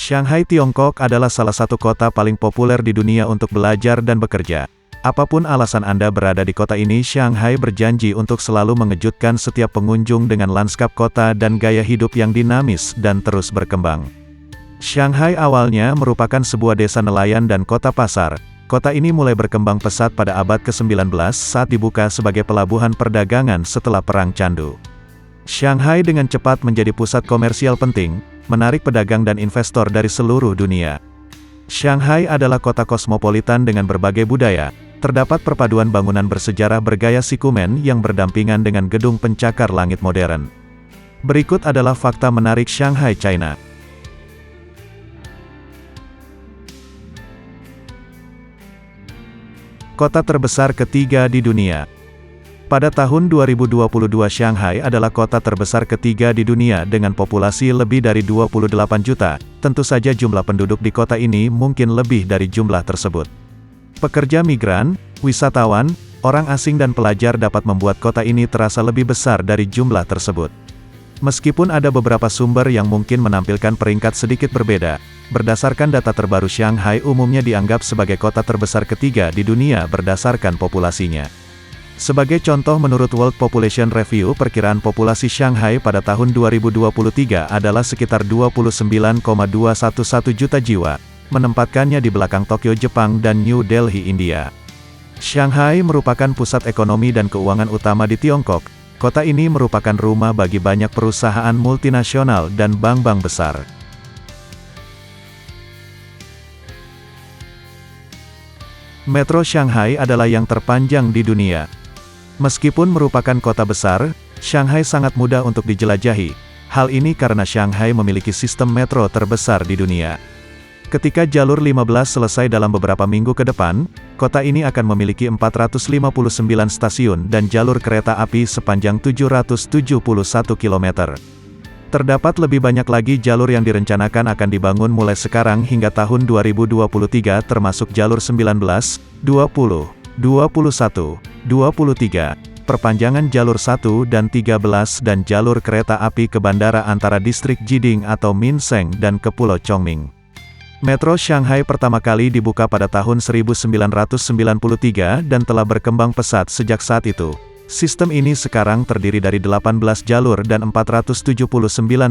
Shanghai, Tiongkok adalah salah satu kota paling populer di dunia untuk belajar dan bekerja. Apapun alasan Anda berada di kota ini, Shanghai berjanji untuk selalu mengejutkan setiap pengunjung dengan lanskap kota dan gaya hidup yang dinamis dan terus berkembang. Shanghai awalnya merupakan sebuah desa nelayan dan kota pasar. Kota ini mulai berkembang pesat pada abad ke-19 saat dibuka sebagai pelabuhan perdagangan setelah Perang Candu. Shanghai dengan cepat menjadi pusat komersial penting, menarik pedagang dan investor dari seluruh dunia. Shanghai adalah kota kosmopolitan dengan berbagai budaya. Terdapat perpaduan bangunan bersejarah bergaya Shikumen yang berdampingan dengan gedung pencakar langit modern. Berikut adalah fakta menarik Shanghai, China. Kota terbesar ketiga di dunia. Pada tahun 2022 Shanghai adalah kota terbesar ketiga di dunia dengan populasi lebih dari 28 juta. Tentu saja jumlah penduduk di kota ini mungkin lebih dari jumlah tersebut. Pekerja migran, wisatawan, orang asing dan pelajar dapat membuat kota ini terasa lebih besar dari jumlah tersebut. Meskipun ada beberapa sumber yang mungkin menampilkan peringkat sedikit berbeda, berdasarkan data terbaru Shanghai umumnya dianggap sebagai kota terbesar ketiga di dunia berdasarkan populasinya. Sebagai contoh, menurut World Population Review, perkiraan populasi Shanghai pada tahun 2023 adalah sekitar 29,211 juta jiwa, menempatkannya di belakang Tokyo, Jepang dan New Delhi, India. Shanghai merupakan pusat ekonomi dan keuangan utama di Tiongkok. Kota ini merupakan rumah bagi banyak perusahaan multinasional dan bank-bank besar. Metro Shanghai adalah yang terpanjang di dunia. Meskipun merupakan kota besar, Shanghai sangat mudah untuk dijelajahi. Hal ini karena Shanghai memiliki sistem metro terbesar di dunia. Ketika jalur 15 selesai dalam beberapa minggu ke depan, kota ini akan memiliki 459 stasiun dan jalur kereta api sepanjang 771 km. Terdapat lebih banyak lagi jalur yang direncanakan akan dibangun mulai sekarang hingga tahun 2023, termasuk jalur 19, 20, 21, 23, perpanjangan jalur 1 dan 13 dan jalur kereta api ke bandara antara distrik Jiding atau Minseng dan ke Pulau Chongming. Metro Shanghai pertama kali dibuka pada tahun 1993 dan telah berkembang pesat sejak saat itu. Sistem ini sekarang terdiri dari 18 jalur dan 479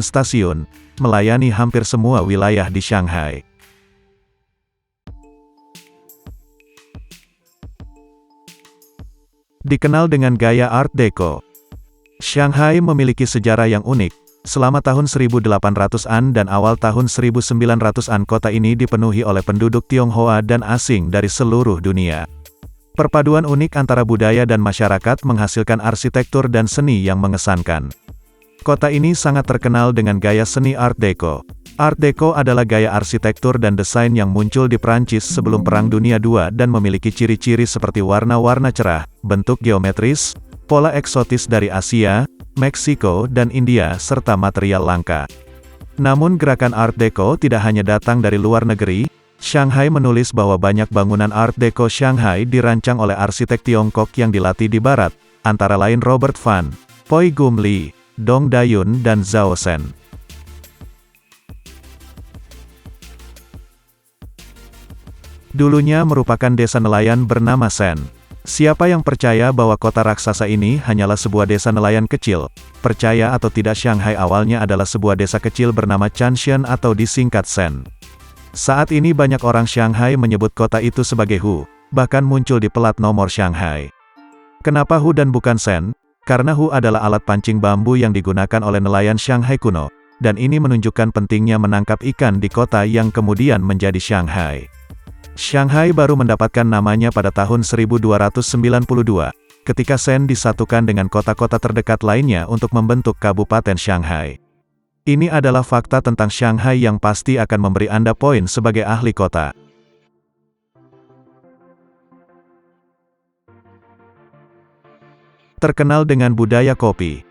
stasiun, melayani hampir semua wilayah di Shanghai. Dikenal dengan gaya Art Deco, Shanghai memiliki sejarah yang unik. Selama tahun 1800-an dan awal tahun 1900-an kota ini dipenuhi oleh penduduk Tionghoa dan asing dari seluruh dunia. Perpaduan unik antara budaya dan masyarakat menghasilkan arsitektur dan seni yang mengesankan. Kota ini sangat terkenal dengan gaya seni Art Deco. Art Deco adalah gaya arsitektur dan desain yang muncul di Prancis sebelum Perang Dunia II dan memiliki ciri-ciri seperti warna-warna cerah, bentuk geometris, pola eksotis dari Asia, Meksiko dan India serta material langka. Namun gerakan Art Deco tidak hanya datang dari luar negeri. Shanghai menulis bahwa banyak bangunan Art Deco Shanghai dirancang oleh arsitek Tiongkok yang dilatih di barat, antara lain Robert Fan, Poi Gum Lee, Dong Dayun dan Zhao Shen. Dulunya merupakan desa nelayan bernama Shen. Siapa yang percaya bahwa kota raksasa ini hanyalah sebuah desa nelayan kecil? Percaya atau tidak, Shanghai awalnya adalah sebuah desa kecil bernama Chanshen atau disingkat Shen. Saat ini banyak orang Shanghai menyebut kota itu sebagai Hu, bahkan muncul di plat nomor Shanghai. Kenapa Hu dan bukan Shen? Karena Hu adalah alat pancing bambu yang digunakan oleh nelayan Shanghai kuno, dan ini menunjukkan pentingnya menangkap ikan di kota yang kemudian menjadi Shanghai. Shanghai baru mendapatkan namanya pada tahun 1292, ketika Shen disatukan dengan kota-kota terdekat lainnya untuk membentuk Kabupaten Shanghai. Ini adalah fakta tentang Shanghai yang pasti akan memberi Anda poin sebagai ahli kota. Terkenal dengan budaya kopi.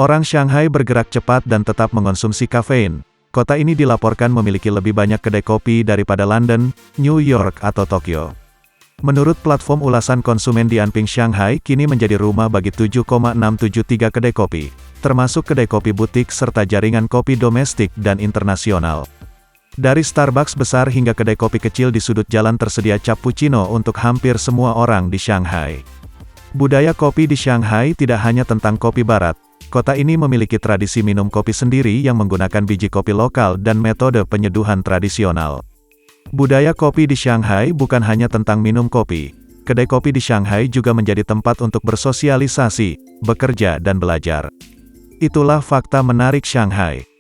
Orang Shanghai bergerak cepat dan tetap mengonsumsi kafein. Kota ini dilaporkan memiliki lebih banyak kedai kopi daripada London, New York atau Tokyo. Menurut platform ulasan konsumen Dianping, Shanghai kini menjadi rumah bagi 7,673 kedai kopi, termasuk kedai kopi butik serta jaringan kopi domestik dan internasional. Dari Starbucks besar hingga kedai kopi kecil di sudut jalan tersedia cappuccino untuk hampir semua orang di Shanghai. Budaya kopi di Shanghai tidak hanya tentang kopi barat. Kota ini memiliki tradisi minum kopi sendiri yang menggunakan biji kopi lokal dan metode penyeduhan tradisional. Budaya kopi di Shanghai bukan hanya tentang minum kopi. Kedai kopi di Shanghai juga menjadi tempat untuk bersosialisasi, bekerja dan belajar. Itulah fakta menarik Shanghai.